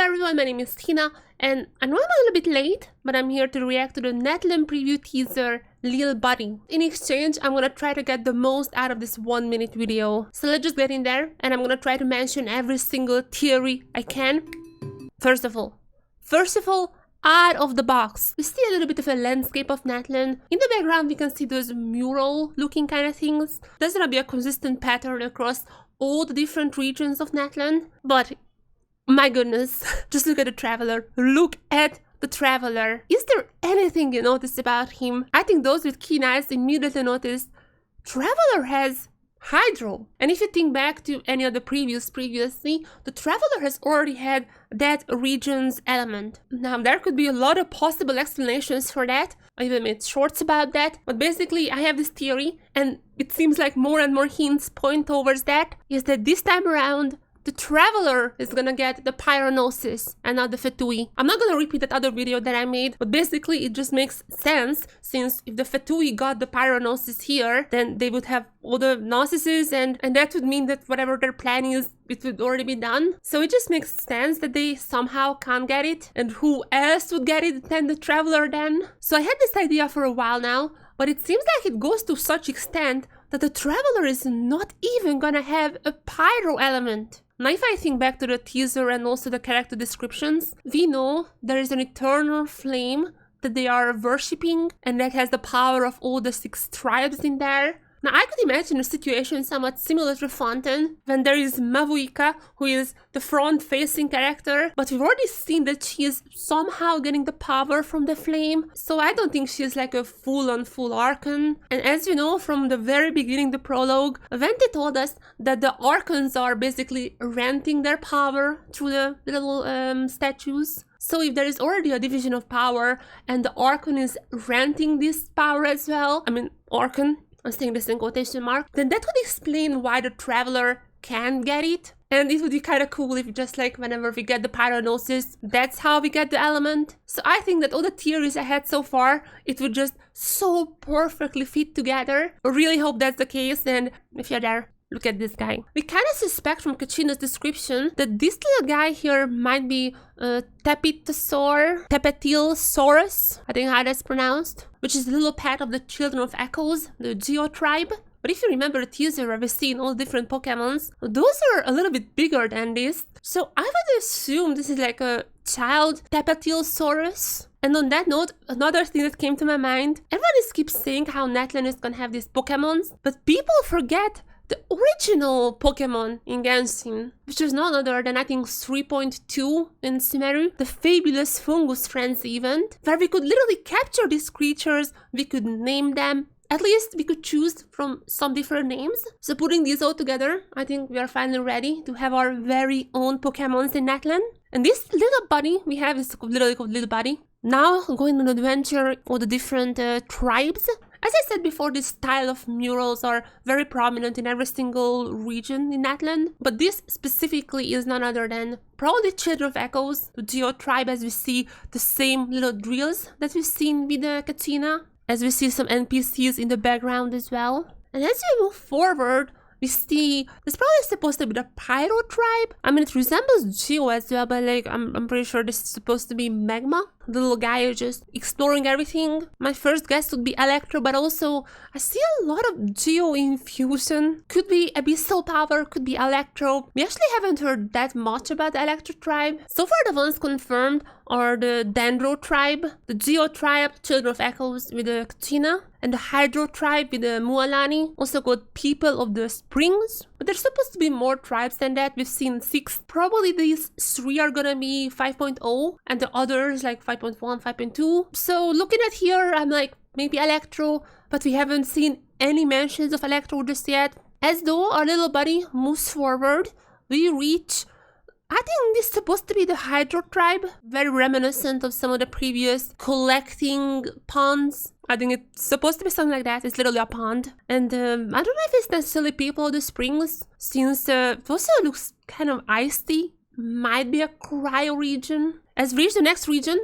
Hello everyone, my name is Tina, and I know I'm a little bit late, but I'm here to react to the Natlan preview teaser, Lil Buddy. In exchange, I'm gonna try to get the most out of this 1-minute video. So let's just get in there, and I'm gonna try to mention every single theory I can. First of all, out of the box, we see a little bit of a landscape of Natlan. In the background, we can see those mural-looking kind of things. There's gonna be a consistent pattern across all the different regions of Natlan, but my goodness, just look at the Traveler. Look at the Traveler. Is there anything you notice about him? I think those with keen eyes immediately notice Traveler has Hydro. And if you think back to any of the previews previously, the Traveler has already had that region's element. Now, there could be a lot of possible explanations for that. I even made shorts about that. But basically, I have this theory, and it seems like more and more hints point towards that, is that this time around, the Traveler is gonna get the Pyro Gnosis and not the Fatui. I'm not gonna repeat that other video that I made, but basically it just makes sense, since if the Fatui got the Pyro Gnosis here, then they would have all the Gnosises, and that would mean that whatever their plan is, it would already be done. So it just makes sense that they somehow can't get it, and who else would get it than the Traveler then? So I had this idea for a while now, but it seems like it goes to such extent that the Traveler is not even gonna have a Pyro element. Now, if I think back to the teaser and also the character descriptions, we know there is an eternal flame that they are worshipping, and that has the power of all the 6 tribes in there. Now, I could imagine a situation somewhat similar to Fontaine, when there is Mavuika, who is the front-facing character, but we've already seen that she is somehow getting the power from the flame, so I don't think she's like a full Archon. And as you know, from the very beginning, the prologue, Venti told us that the Archons are basically renting their power through the little statues. So if there is already a division of power, and the Archon is renting this power as well, Archon, I'm saying this in quotation mark, then that would explain why the Traveler can get it. And it would be kind of cool if just like whenever we get the Pyro Gnosis, that's how we get the element. So I think that all the theories I had so far, it would just so perfectly fit together. I really hope that's the case, and if you're there, look at this guy. We kind of suspect from Kachina's description that this little guy here might be Tepetylsaurus, I think how that's pronounced, which is the little pet of the Children of Echoes, the Geo Tribe. But if you remember the teaser where we've seen all different Pokemons, those are a little bit bigger than this. So I would assume this is like a child Tepetylsaurus. And on that note, another thing that came to my mind, everyone keeps saying how Natlan is gonna have these Pokemons, but people forget the original Pokemon in Genshin, which is none other than I think 3.2 in Sumeru, the Fabulous Fungus Friends event, where we could literally capture these creatures, we could name them, at least we could choose from some different names. So putting these all together, I think we are finally ready to have our very own Pokemons in Natlan. And this little buddy we have is literally called Lil Buddy. Now going on an adventure all the different tribes. As I said before, this style of murals are very prominent in every single region in Natlan, but this specifically is none other than probably Children of Echoes, the Geo Tribe, as we see the same little drills that we've seen with the Katina, as we see some NPCs in the background as well. And as we move forward, we see this probably supposed to be the Pyro Tribe. It resembles Geo as well, but like I'm pretty sure this is supposed to be Magma. The little guy is just exploring everything. My first guess would be Electro, but also I see a lot of Geo infusion. Could be Abyssal Power, could be Electro. We actually haven't heard that much about the Electro Tribe. So far the ones confirmed are the Dendro Tribe, the Geo Tribe, Children of Echoes with the Katina, and the Hydro Tribe with the Mualani, also called People of the Springs. But there's supposed to be more tribes than that. We've seen 6. Probably these 3 are gonna be 5.0, and the others like 5.1, 5.2. So looking at here, I'm like, maybe Electro, but we haven't seen any mentions of Electro just yet. As though our little buddy moves forward, we reach, I think this is supposed to be the Hydro Tribe, very reminiscent of some of the previous collecting ponds. I think it's supposed to be something like that. It's literally a pond. And I don't know if it's necessarily People of the Springs, since it also looks kind of icy. Might be a Cryo region. As we reach the next region,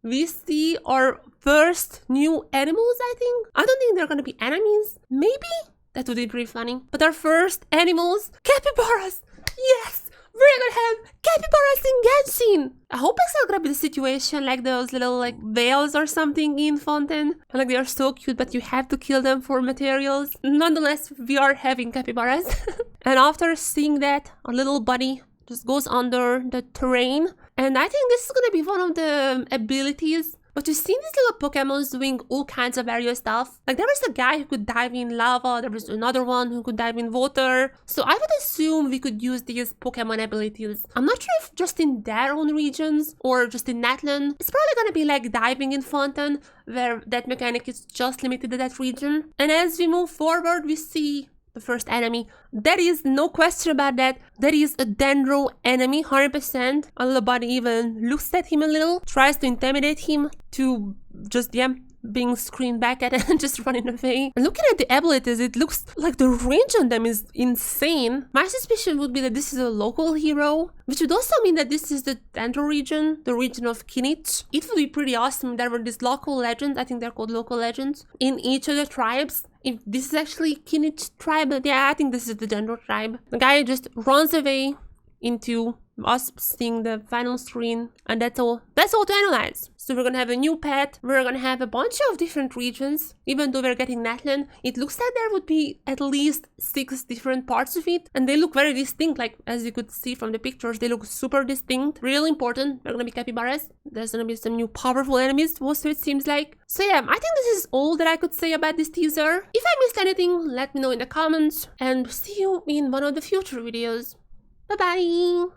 we see our first new animals, I think. I don't think they're gonna be enemies. Maybe? That would be pretty funny. But our first animals, Capybaras! Yes! we're gonna have capybaras in Genshin. I hope it's not gonna be the situation like those little like veils or something in Fontaine. Like they are so cute, but you have to kill them for materials. Nonetheless, we are having capybaras. And after seeing that, our little buddy just goes under the terrain. And I think this is gonna be one of the abilities. But you've seen these little Pokemons doing all kinds of various stuff. Like there was a guy who could dive in lava, there was another one who could dive in water. So I would assume we could use these Pokemon abilities. I'm not sure if just in their own regions or just in Natlan. It's probably gonna be like diving in Fontaine, where that mechanic is just limited to that region. And as we move forward, we see the first enemy. There is no question about that. There is a Dendro Enemy, 100%. A Lil Buddy even looks at him a little, tries to intimidate him to just, yeah, being screamed back at and just running away. And looking at the abilities, it looks like the range on them is insane. My suspicion would be that this is a local hero, which would also mean that this is the Dendro region, the region of Kinich. It would be pretty awesome if there were these local legends, I think they're called local legends, in each of the tribes. If this is actually Kinich tribe, yeah, I think this is the Dendro tribe. The guy just runs away into us seeing the final screen, and that's all to analyze. So we're gonna have a new pet, we're gonna have a bunch of different regions. Even though we're getting Natlan, it looks like there would be at least 6 different parts of it, and they look very distinct. Like as you could see from the pictures, they look super distinct. Really important. They're gonna be capybaras. There's gonna be some new powerful enemies also, it seems like. So yeah, I think this is all that I could say about this teaser. If I missed anything, let me know in the comments, and see you in one of the future videos. Bye bye!